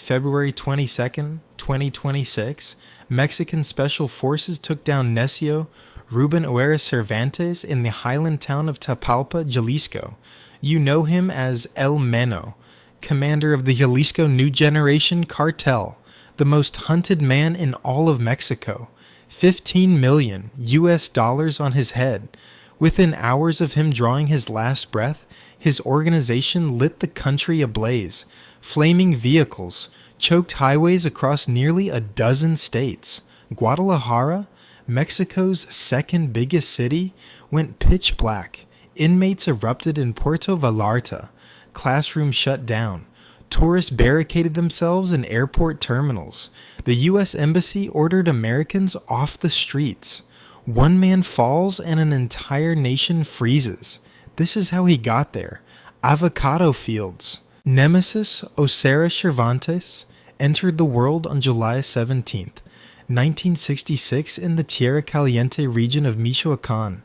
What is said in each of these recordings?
February 22nd, 2026, Mexican Special Forces took down Necio Ruben Oera Cervantes in the highland town of Tapalpa, Jalisco. You know him as El Mencho, commander of the Jalisco New Generation Cartel, the most hunted man in all of Mexico. 15 million US dollars on his head. Within hours of him drawing his last breath, his organization lit the country ablaze. Flaming vehicles choked highways across nearly a dozen states. Guadalajara, Mexico's second biggest city, went pitch black. Inmates erupted in Puerto Vallarta. Classrooms shut down. Tourists barricaded themselves in airport terminals. The U.S. Embassy ordered Americans off the streets. One man falls and an entire nation freezes. This is how he got there. Avocado fields. Nemesis Oera Cervantes entered the world on July 17th, 1966 in the Tierra Caliente region of Michoacán.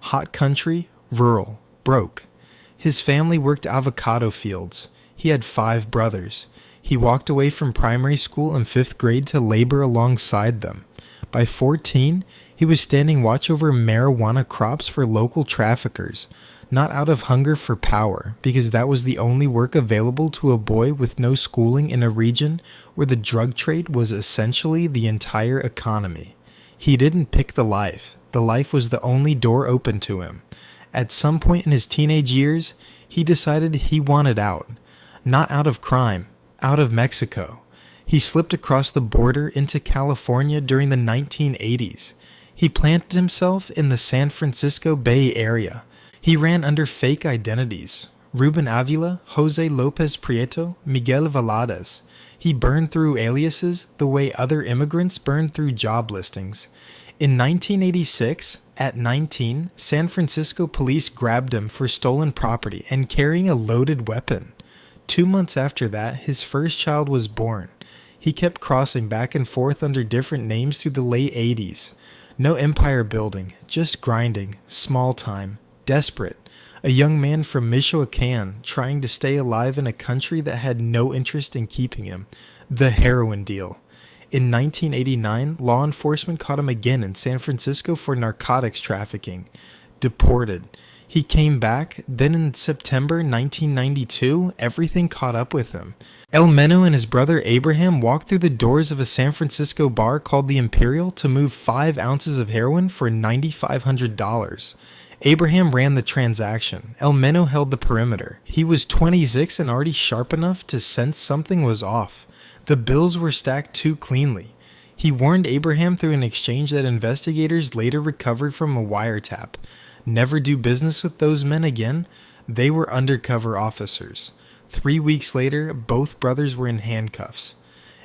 Hot country, rural, broke. His family worked avocado fields. He had 5 brothers. He walked away from primary school in 5th grade to labor alongside them. By 14, he was standing watch over marijuana crops for local traffickers, not out of hunger for power, because that was the only work available to a boy with no schooling in a region where the drug trade was essentially the entire economy. He didn't pick the life. The life was the only door open to him. At some point in his teenage years, he decided he wanted out. Not out of crime, out of Mexico. He slipped across the border into California during the 1980s. He planted himself in the San Francisco Bay Area. He ran under fake identities. Ruben Avila, Jose Lopez Prieto, Miguel Valadez. He burned through aliases the way other immigrants burned through job listings. In 1986, at 19, San Francisco police grabbed him for stolen property and carrying a loaded weapon. 2 months after that, his first child was born. He kept crossing back and forth under different names through the late 80s. No empire building, just grinding, small time, desperate. A young man from Michoacán trying to stay alive in a country that had no interest in keeping him. The heroin deal. In 1989, law enforcement caught him again in San Francisco for narcotics trafficking. Deported. He came back, then in September 1992, everything caught up with him. El Mencho and his brother Abraham walked through the doors of a San Francisco bar called the Imperial to move 5 ounces of heroin for $9,500. Abraham ran the transaction. El Mencho held the perimeter. He was 26 and already sharp enough to sense something was off. The bills were stacked too cleanly. He warned Abraham through an exchange that investigators later recovered from a wiretap. Never do business with those men again. They were undercover officers. 3 weeks later, both brothers were in handcuffs.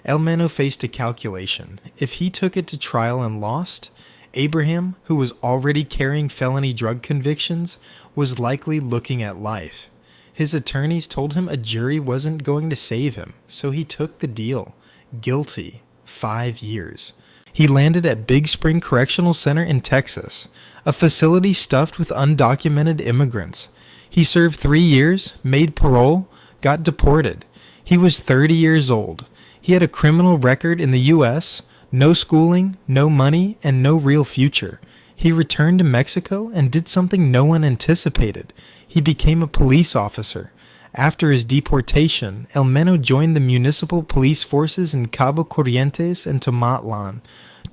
El Mencho faced a calculation. If he took it to trial and lost, Abraham, who was already carrying felony drug convictions, was likely looking at life. His attorneys told him a jury wasn't going to save him, so he took the deal. Guilty. 5 years. He landed at Big Spring Correctional Center in Texas, a facility stuffed with undocumented immigrants. He served 3 years, made parole, got deported. He was 30 years old. He had a criminal record in the U.S., no schooling, no money, and no real future. He returned to Mexico and did something no one anticipated. He became a police officer. After his deportation, El Mencho joined the municipal police forces in Cabo Corrientes and Tomatlan,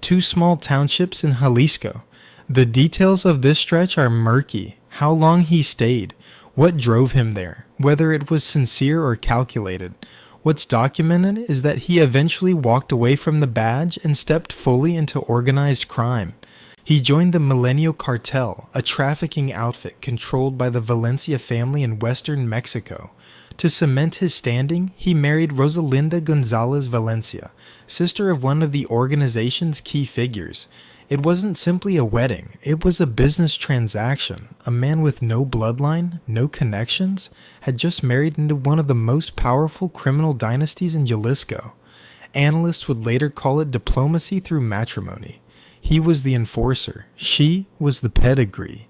2 small townships in Jalisco. The details of this stretch are murky. How long he stayed, what drove him there, whether it was sincere or calculated. What's documented is that he eventually walked away from the badge and stepped fully into organized crime. He joined the Milenio Cartel, a trafficking outfit controlled by the Valencia family in western Mexico. To cement his standing, he married Rosalinda Gonzalez Valencia, sister of one of the organization's key figures. It wasn't simply a wedding, it was a business transaction. A man with no bloodline, no connections, had just married into one of the most powerful criminal dynasties in Jalisco. Analysts would later call it diplomacy through matrimony. He was the enforcer, she was the pedigree.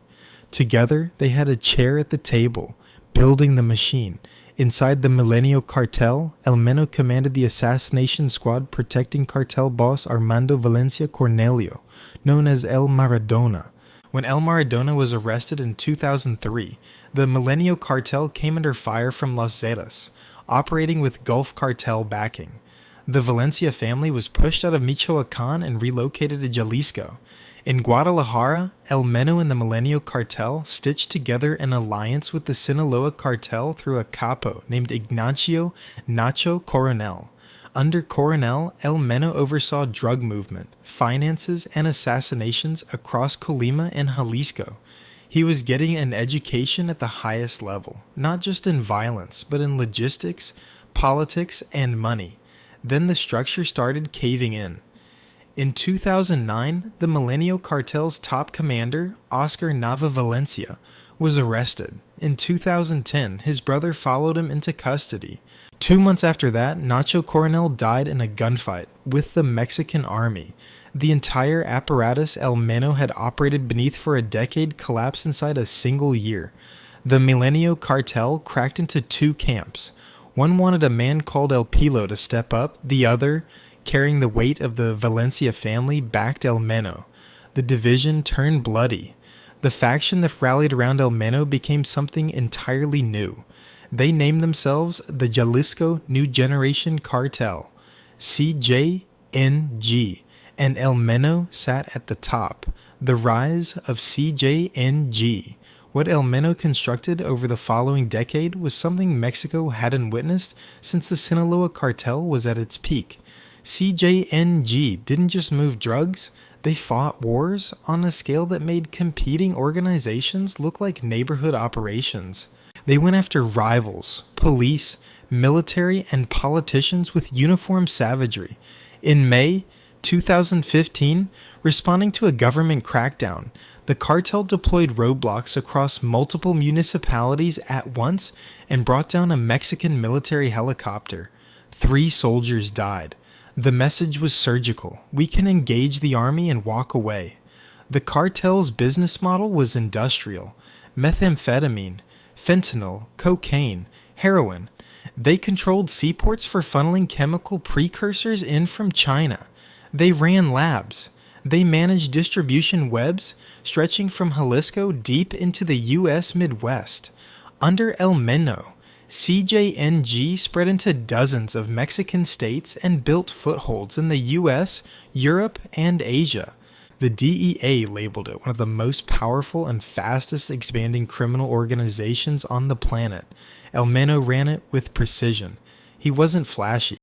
Together, they had a chair at the table, building the machine. Inside the Milenio cartel, El Mencho commanded the assassination squad protecting cartel boss Armando Valencia Cornelio, known as El Maradona. When El Maradona was arrested in 2003, the Milenio cartel came under fire from Las Zetas, operating with Gulf cartel backing. The Valencia family was pushed out of Michoacan and relocated to Jalisco. In Guadalajara, El Mencho and the Milenio cartel stitched together an alliance with the Sinaloa cartel through a capo named Ignacio Nacho Coronel. Under Coronel, El Mencho oversaw drug movement, finances, and assassinations across Colima and Jalisco. He was getting an education at the highest level, not just in violence, but in logistics, politics, and money. Then the structure started caving in. In 2009, the Milenio cartel's top commander, Oscar Nava Valencia, was arrested. In 2010, his brother followed him into custody. 2 months after that, Nacho Coronel died in a gunfight with the Mexican army. The entire apparatus El Mencho had operated beneath for a decade collapsed inside a single year. The Milenio cartel cracked into two camps. One wanted a man called El Pilo to step up, the other, carrying the weight of the Valencia family, backed El Mencho. The division turned bloody. The faction that rallied around El Mencho became something entirely new. They named themselves the Jalisco New Generation Cartel, CJNG, and El Mencho sat at the top. The rise of CJNG. What El Mencho constructed over the following decade was something Mexico hadn't witnessed since the Sinaloa cartel was at its peak. CJNG didn't just move drugs, they fought wars on a scale that made competing organizations look like neighborhood operations. They went after rivals, police, military, and politicians with uniform savagery. In May 2015, responding to a government crackdown, the cartel deployed roadblocks across multiple municipalities at once and brought down a Mexican military helicopter. 3 soldiers died. The message was surgical. We can engage the army and walk away. The cartel's business model was industrial. Methamphetamine, fentanyl, cocaine, heroin. They controlled seaports for funneling chemical precursors in from China. They ran labs. They managed distribution webs stretching from Jalisco deep into the U.S. Midwest. Under El Mencho, CJNG spread into dozens of Mexican states and built footholds in the US, Europe, and Asia. The DEA labeled it one of the most powerful and fastest expanding criminal organizations on the planet. El Mencho ran it with precision. He wasn't flashy.